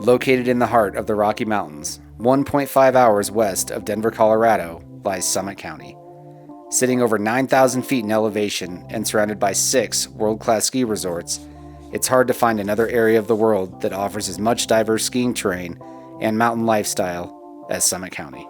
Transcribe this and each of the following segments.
Located in the heart of the Rocky Mountains, 1.5 hours west of Denver, Colorado, lies Summit County. Sitting over 9,000 feet in elevation and surrounded by 6 world-class ski resorts, it's hard to find another area of the world that offers as much diverse skiing terrain and mountain lifestyle as Summit County.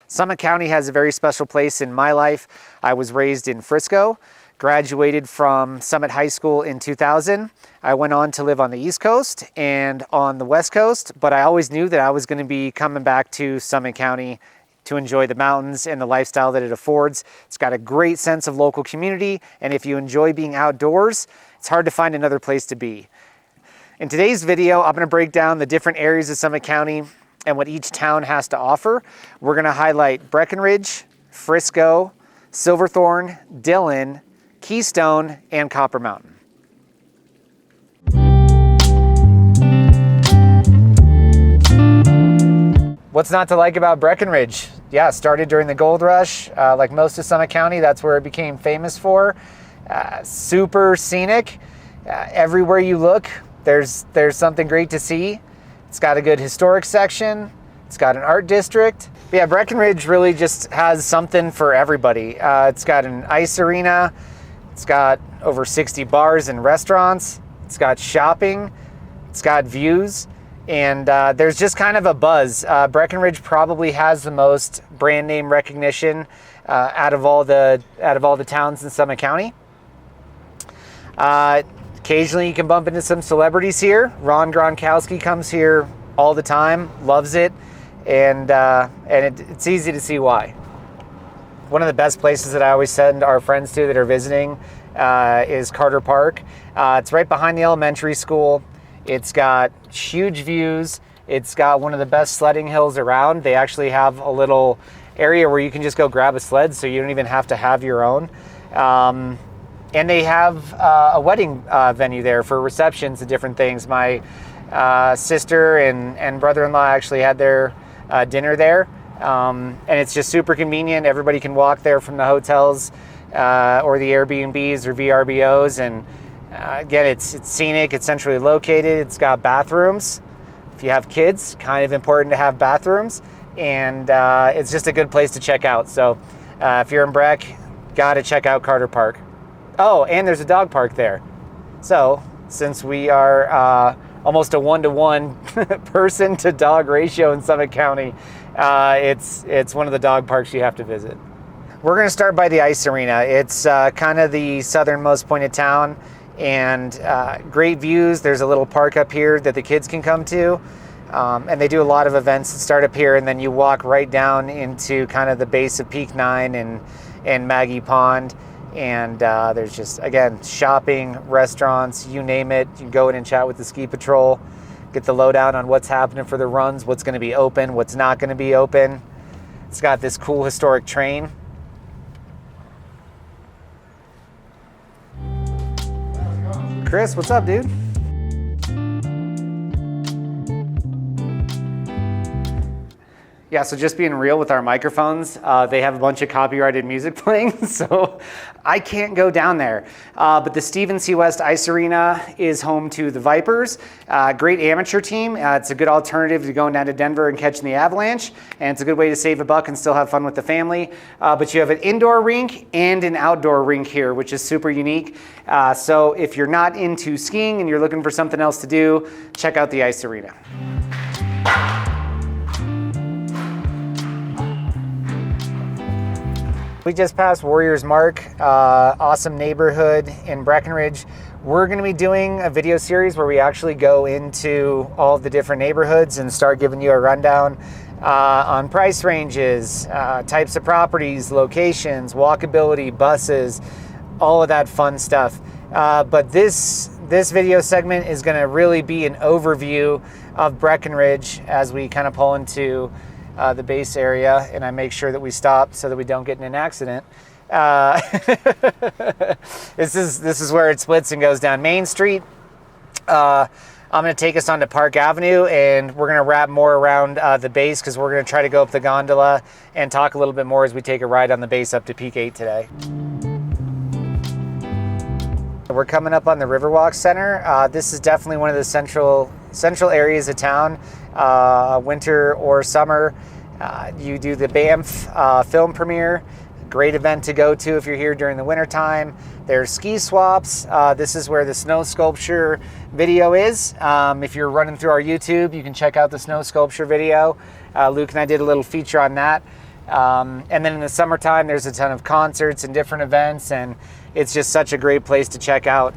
Summit County has a very special place in my life. I was raised in Frisco, graduated from Summit High School in 2000. I went on to live on the East Coast and on the West Coast, but I always knew that I was going to be coming back to Summit County to enjoy the mountains and the lifestyle that it affords. It's got a great sense of local community, and if you enjoy being outdoors, it's hard to find another place to be. In today's video, I'm going to break down the different areas of Summit County and what each town has to offer. We're going to highlight Breckenridge, Frisco, Silverthorne, Dillon, Keystone, and Copper Mountain. What's not to like about Breckenridge? Yeah, started during the gold rush. Like most of Summit County, that's where it became famous for. Super scenic. Everywhere you look, there's something great to see. It's got a good historic section. It's got an art district. But yeah, Breckenridge really just has something for everybody. It's got an ice arena. It's got over 60 bars and restaurants. It's got shopping. It's got views. And there's just kind of a buzz. Breckenridge probably has the most brand name recognition out of all the towns in Summit County. Occasionally you can bump into some celebrities here. Ron Gronkowski comes here all the time, loves it, and it's easy to see why. One of the best places that I always send our friends to that are visiting is Carter Park. It's right behind the elementary school. It's got huge views. It's got one of the best sledding hills around. They actually have a little area where you can just go grab a sled, so you don't even have to have your own. And they have a wedding venue there for receptions and different things. My sister and brother-in-law actually had their dinner there. And it's just super convenient. Everybody can walk there from the hotels or the Airbnbs or VRBOs. And again, it's scenic, it's centrally located, it's got bathrooms. If you have kids, kind of important to have bathrooms. And it's just a good place to check out. So if you're in Breck, gotta check out Carter Park. Oh, and there's a dog park there. So since we are almost a 1-to-1 person to dog ratio in Summit County, it's one of the dog parks you have to visit. We're going to start by the ice arena. It's kind of the southernmost point of town, and great views. There's a little park up here that the kids can come to, and they do a lot of events that start up here, and then you walk right down into kind of the base of Peak 9 and Maggie Pond. And there's just, again, shopping, restaurants, you name it. You can go in and chat with the ski patrol, get the lowdown on what's happening for the runs, what's going to be open, what's not going to be open. It's got this cool historic train. Chris, what's up, dude? Yeah, so just being real with our microphones, they have a bunch of copyrighted music playing, so I can't go down there. But the Stephen C. West Ice Arena is home to the Vipers, great amateur team. It's a good alternative to going down to Denver and catching the Avalanche, and it's a good way to save a buck and still have fun with the family. But you have an indoor rink and an outdoor rink here, which is super unique. So if you're not into skiing and you're looking for something else to do, check out the Ice Arena. We just passed Warriors Mark, awesome neighborhood in Breckenridge. We're going to be doing a video series where we actually go into all of the different neighborhoods and start giving you a rundown on price ranges, types of properties, locations, walkability, buses, all of that fun stuff. But this video segment is going to really be an overview of Breckenridge as we kind of pull into the base area, and I make sure that we stop so that we don't get in an accident. This is where it splits and goes down Main Street. I'm going to take us onto Park Avenue, and we're going to wrap more around the base because we're going to try to go up the gondola and talk a little bit more as we take a ride on the base up to Peak 8 today. We're coming up on the Riverwalk Center. This is definitely one of the central areas of town, winter or summer. You do the Banff film premiere. Great event to go to if you're here during the winter time. There's ski swaps. This is where the snow sculpture video is. If you're running through our YouTube, you can check out the snow sculpture video. Luke and I did a little feature on that. And then in the summertime, there's a ton of concerts and different events, and it's just such a great place to check out.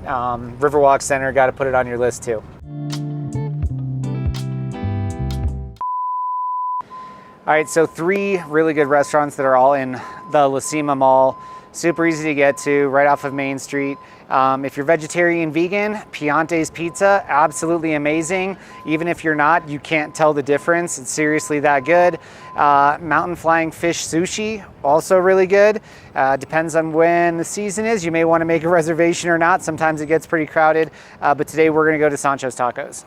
Riverwalk Center, got to put it on your list too. All right, so 3 really good restaurants that are all in the La Cima Mall. Super easy to get to, right off of Main Street. If you're vegetarian, vegan, Piante's Pizza, absolutely amazing. Even if you're not, you can't tell the difference. It's seriously that good. Mountain Flying Fish Sushi, also really good. Depends on when the season is. You may want to make a reservation or not. Sometimes it gets pretty crowded. But today we're going to go to Sancho's Tacos.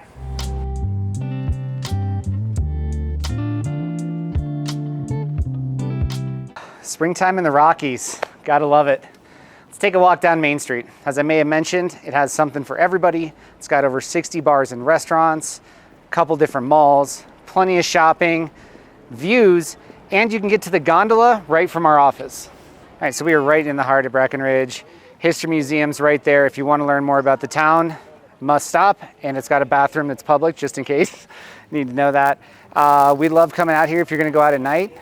Springtime in the Rockies, gotta love it. Let's take a walk down Main Street. As I may have mentioned, it has something for everybody. It's got over 60 bars and restaurants, a couple different malls, plenty of shopping, views, and you can get to the gondola right from our office. All right, so we are right in the heart of Breckenridge. History Museum's right there. If you want to learn more about the town, must stop, and it's got a bathroom that's public, just in case you need to know that. We love coming out here if you're gonna go out at night.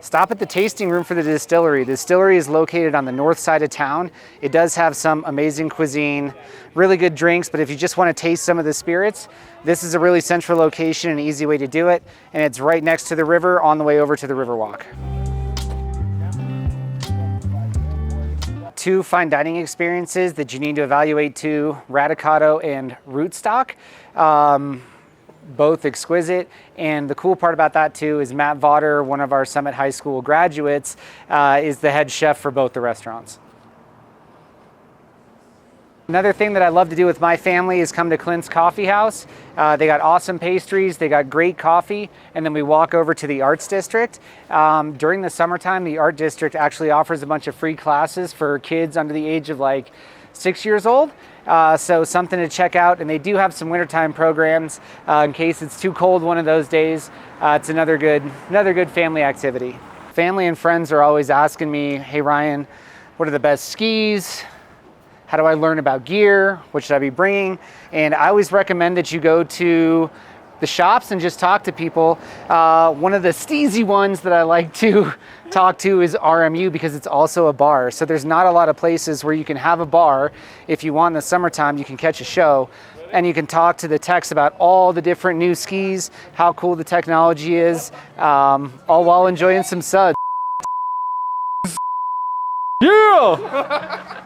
Stop at the tasting room for the distillery. The distillery is located on the north side of town. It does have some amazing cuisine, really good drinks, but if you just want to taste some of the spirits, this is a really central location and an easy way to do it. And it's right next to the river on the way over to the Riverwalk. 2 fine dining experiences that you need to evaluate too, Radicado and Rootstock. Both exquisite, and the cool part about that too is Matt Vaughter, one of our Summit High School graduates, is the head chef for both the restaurants. Another thing that I love to do with my family is come to CLINT'S Coffee House. They got awesome pastries, they got great coffee, and then we walk over to the Arts District. During the summertime, the Art District actually offers a bunch of free classes for kids under the age of like 6 years old. So something to check out, and they do have some wintertime programs in case it's too cold one of those days. It's another good family activity. Family and friends are always asking me, hey Ryan, what are the best skis? How do I learn about gear? What should I be bringing? And I always recommend that you go to the shops and just talk to people. One of the steezy ones that I like to talk to is RMU because it's also a bar. So there's not a lot of places where you can have a bar. If you want in the summertime, you can catch a show and you can talk to the techs about all the different new skis, how cool the technology is, all while enjoying some suds. Yeah!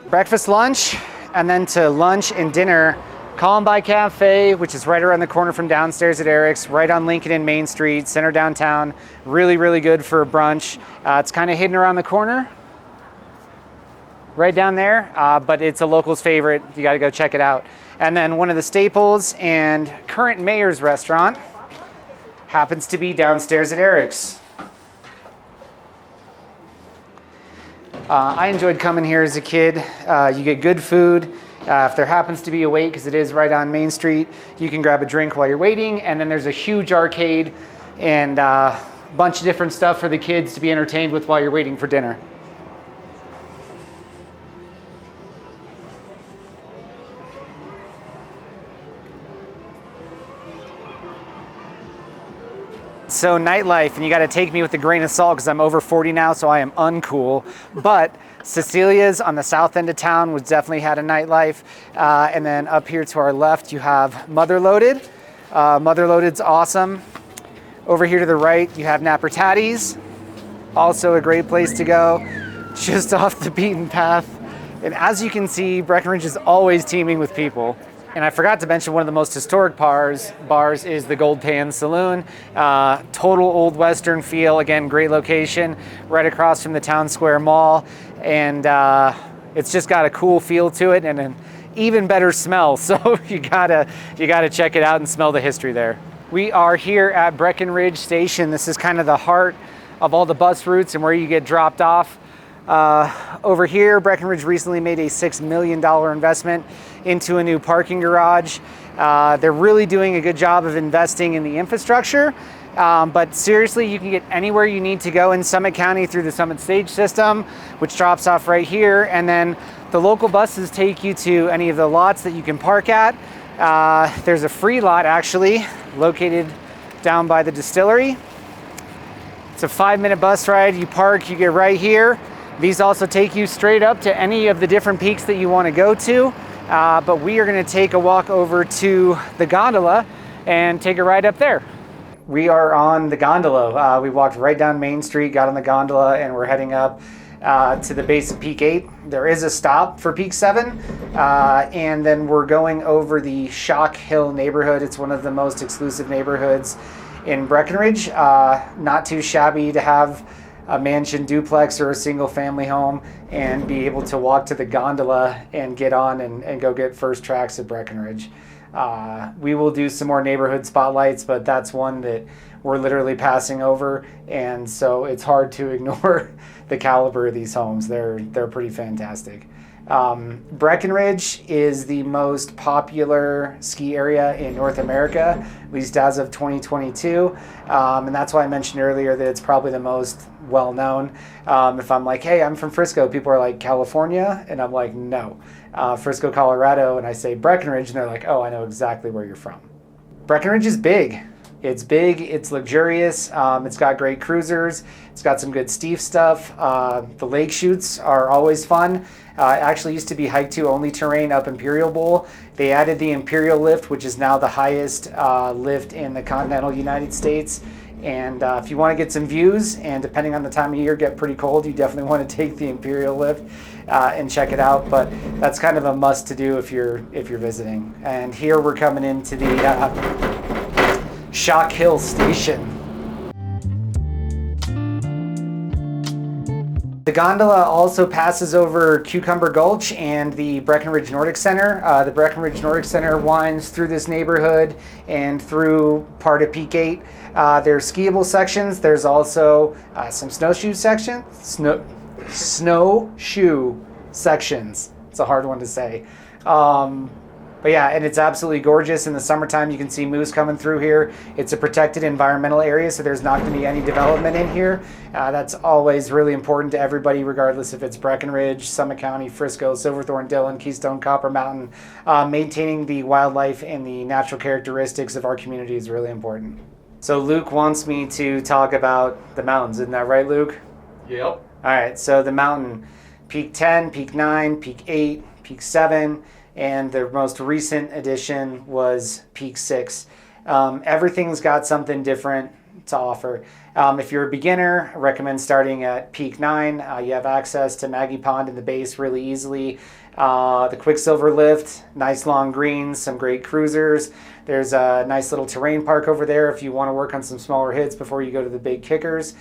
Breakfast, lunch, and then to lunch and dinner, Columbine Cafe, which is right around the corner from downstairs at Eric's, right on Lincoln and Main Street, center downtown. Really, really good for a brunch. It's kind of hidden around the corner, right down there, but it's a local's favorite. You got to go check it out. And then one of the staples and current mayor's restaurant happens to be downstairs at Eric's. I enjoyed coming here as a kid. You get good food. If there happens to be a wait, because it is right on Main Street, you can grab a drink while you're waiting. And then there's a huge arcade and a bunch of different stuff for the kids to be entertained with while you're waiting for dinner. So nightlife, and you got to take me with a grain of salt because I'm over 40 now, so I am uncool. But Cecilia's on the south end of town was definitely had a nightlife. And then up here to our left, you have Mother Loaded. Mother Loaded's awesome. Over here to the right, you have Napper Tatties. Also a great place to go, just off the beaten path. And as you can see, Breckenridge is always teeming with people. And I forgot to mention one of the most historic bars is the Gold Pan Saloon. Total old Western feel. Again, great location, right across from the Town Square Mall. And it's just got a cool feel to it and an even better smell. So you gotta check it out and smell the history there. We are here at Breckenridge Station. This is kind of the heart of all the bus routes and where you get dropped off. Over here, Breckenridge recently made a $6 million investment into a new parking garage. They're really doing a good job of investing in the infrastructure. But seriously, you can get anywhere you need to go in Summit County through the Summit Stage system, which drops off right here. And then the local buses take you to any of the lots that you can park at. There's a free lot actually located down by the distillery. It's a 5-minute bus ride. You park, you get right here. These also take you straight up to any of the different peaks that you want to go to. But we are going to take a walk over to the gondola and take a ride up there. We are on the gondola. We walked right down Main Street, got on the gondola, and we're heading up to the base of Peak 8. There is a stop for Peak 7, and then we're going over the Shock Hill neighborhood. It's one of the most exclusive neighborhoods in Breckenridge. Not too shabby to have a mansion duplex or a single family home and be able to walk to the gondola and get on and go get first tracks at Breckenridge. We will do some more neighborhood spotlights, but that's one that we're literally passing over, and so it's hard to ignore the caliber of these homes. They're pretty fantastic. Breckenridge is the most popular ski area in North America, at least as of 2022, and that's why I mentioned earlier that it's probably the most well-known. If I'm like, hey, I'm from Frisco, people are like, California? And I'm like, no. Frisco, Colorado, and I say Breckenridge, and they're like, oh, I know exactly where you're from. Breckenridge is big. It's big, it's luxurious, it's got great cruisers, it's got some good steep stuff. The lake chutes are always fun. It actually used to be hike-to only terrain up Imperial Bowl. They added the Imperial Lift, which is now the highest lift in the continental United States. And if you want to get some views, and depending on the time of year, get pretty cold, you definitely want to take the Imperial Lift and check it out. But that's kind of a must to do if you're visiting. And here we're coming into the Shock Hill Station. The gondola also passes over Cucumber Gulch and the Breckenridge Nordic Center. The Breckenridge Nordic Center winds through this neighborhood and through part of Peak 8. There's skiable sections. There's also some snowshoe sections. Snowshoe sections. It's a hard one to say. But yeah, and it's absolutely gorgeous. In the summertime, you can see moose coming through here. It's a protected environmental area, so there's not going to be any development in here. That's always really important to everybody, regardless if it's Breckenridge, Summit County, Frisco, Silverthorne, Dillon, Keystone, Copper Mountain. Maintaining the wildlife and the natural characteristics of our community is really important. So Luke wants me to talk about the mountains. Isn't that right, Luke? Yep. All right, so the mountain, Peak 10, Peak 9, Peak 8, Peak 7, and the most recent addition was Peak 6. Everything's got something different to offer. If you're a beginner, I recommend starting at Peak 9. You have access to Maggie Pond in the base really easily. The Quicksilver Lift, nice long greens, some great cruisers. There's a nice little terrain park over there if you want to work on some smaller hits before you go to the big kickers.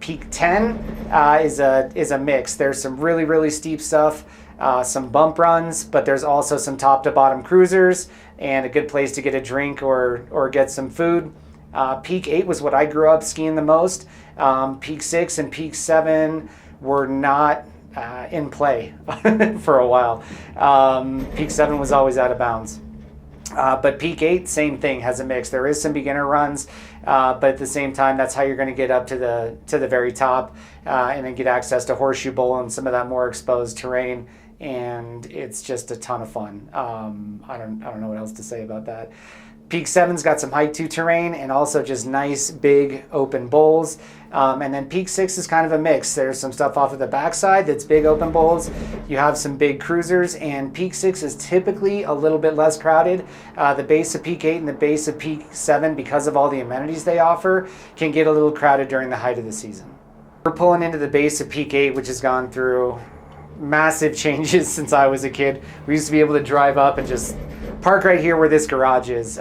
Peak 10 is a mix. There's some really, really steep stuff. Some bump runs, but there's also some top to bottom cruisers and a good place to get a drink or get some food. Peak 8 was what I grew up skiing the most. Peak 6 and Peak 7 were not in play for a while. Peak 7 was always out of bounds. But Peak 8, same thing, has a mix. There is some beginner runs, but at the same time, that's how you're going to get up to the very top and then get access to Horseshoe Bowl and some of that more exposed terrain. And it's just a ton of fun. I don't know what else to say about that. Peak 7's got some hike-to terrain and also just nice big open bowls. And then Peak 6 is kind of a mix. There's some stuff off of the backside that's big open bowls. You have some big cruisers, and Peak 6 is typically a little bit less crowded. The base of Peak 8 and the base of Peak 7, because of all the amenities they offer, can get a little crowded during the height of the season. We're pulling into the base of Peak 8, which has gone through massive changes since I was a kid. We used to be able to drive up and just park right here where this garage is.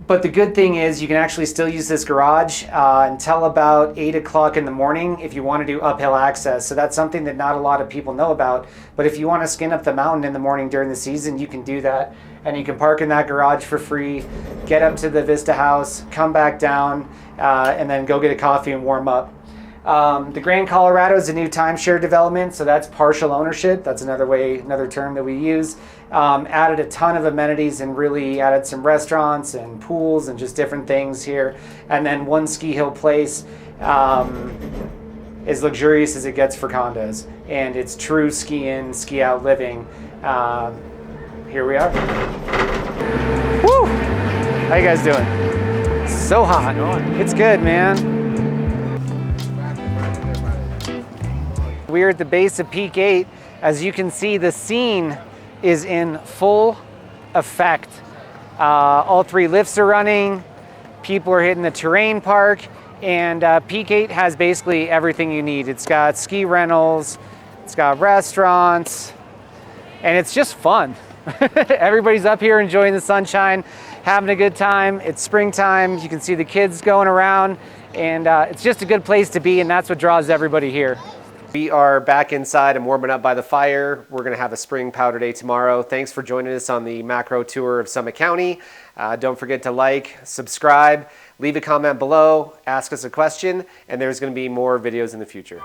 But the good thing is you can actually still use this garage until about 8 o'clock in the morning if you want to do uphill access. So that's something that not a lot of people know about. But if you want to skin up the mountain in the morning during the season, you can do that. And you can park in that garage for free, get up to the Vista House, come back down, and then go get a coffee and warm up. The Grand Colorado is a new timeshare development, so that's partial ownership. That's another term that we use. Added a ton of amenities and really added some restaurants and pools and just different things here. And then One Ski Hill Place as luxurious as it gets for condos, and it's true ski in, ski out living. Here we are. Woo! How you guys doing? So hot. It's good, man. We're at the base of Peak 8. As you can see, the scene is in full effect. All 3 lifts are running. People are hitting the terrain park. And Peak 8 has basically everything you need. It's got ski rentals, it's got restaurants, and it's just fun. Everybody's up here enjoying the sunshine, having a good time. It's springtime. You can see the kids going around, and it's just a good place to be, and that's what draws everybody here. We are back inside and warming up by the fire. We're going to have a spring powder day tomorrow. Thanks for joining us on the macro tour of Summit County. Don't forget to like, subscribe, leave a comment below, ask us a question, and there's going to be more videos in the future.